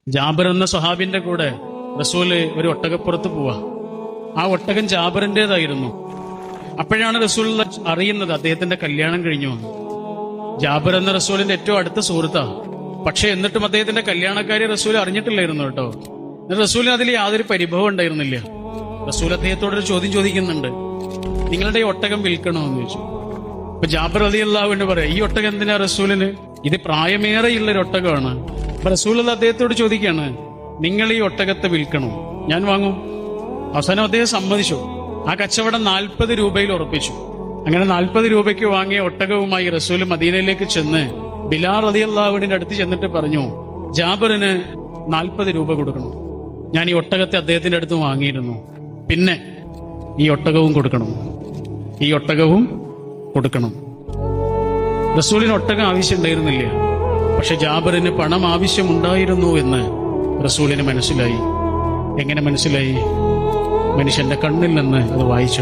ജാബിർ എന്ന സ്വഹാബിന്റെ കൂടെ റസൂല് ഒരു ഒട്ടകപ്പുറത്ത് പോവാ. ആ ഒട്ടകം ജാബിറിന്റേതായിരുന്നു. അപ്പോഴാണ് റസൂൽ അറിയുന്നത് അദ്ദേഹത്തിന്റെ കല്യാണം കഴിഞ്ഞു വന്നു. ജാബിർ എന്ന റസൂലിന്റെ ഏറ്റവും അടുത്ത സുഹൃത്താ. പക്ഷെ എന്നിട്ടും അദ്ദേഹത്തിന്റെ കല്യാണക്കാരി റസൂൽ അറിഞ്ഞിട്ടില്ലായിരുന്നു കേട്ടോ. റസൂലിന് അതിൽ യാതൊരു പരിഭവം ഉണ്ടായിരുന്നില്ല. റസൂൽ അദ്ദേഹത്തോടൊരു ചോദ്യം ചോദിക്കുന്നുണ്ട്, നിങ്ങളുടെ ഈ ഒട്ടകം വിൽക്കണോ എന്ന് ചോദിച്ചു. അപ്പൊ ജാബിർ റളിയല്ലാഹു അൻഹു പറയാം, ഈ ഒട്ടകം എന്തിനാ റസൂലിന്? ഇത് പ്രായമേറെയുള്ളൊരു ഒട്ടകമാണ്. അപ്പൊ റസൂൽ അദ്ദേഹത്തോട് ചോദിക്കാണ്, നിങ്ങൾ ഈ ഒട്ടകത്തെ വിൽക്കണോ? ഞാൻ വാങ്ങും. അവസാനം അദ്ദേഹം സമ്മതിച്ചു. ആ കച്ചവടം 40 രൂപയിൽ ഉറപ്പിച്ചു. അങ്ങനെ 40 രൂപയ്ക്ക് വാങ്ങിയ ഒട്ടകവുമായി റസൂൽ മദീനയിലേക്ക് ചെന്ന് ബിലാൽ റളിയല്ലാഹു അൻഹുവിന്റെ അടുത്ത് ചെന്നിട്ട് പറഞ്ഞു, ജാബിറിന് 40 രൂപ കൊടുക്കണം. ഞാൻ ഈ ഒട്ടകത്തെ അദ്ദേഹത്തിന്റെ അടുത്ത് വാങ്ങിയിരുന്നു. പിന്നെ ഈ ഒട്ടകവും കൊടുക്കണം, ഈ ഒട്ടകവും കൊടുക്കണം. റസൂലിന് ഒട്ടകം ആവശ്യമുണ്ടായിരുന്നില്ല. പക്ഷെ ജാബിറിന് പണം ആവശ്യമുണ്ടായിരുന്നു എന്ന് റസൂലിന് മനസ്സിലായി. എങ്ങനെ മനസ്സിലായി? മനുഷ്യന്റെ കണ്ണിൽ നിന്ന് അത് വായിച്ചു.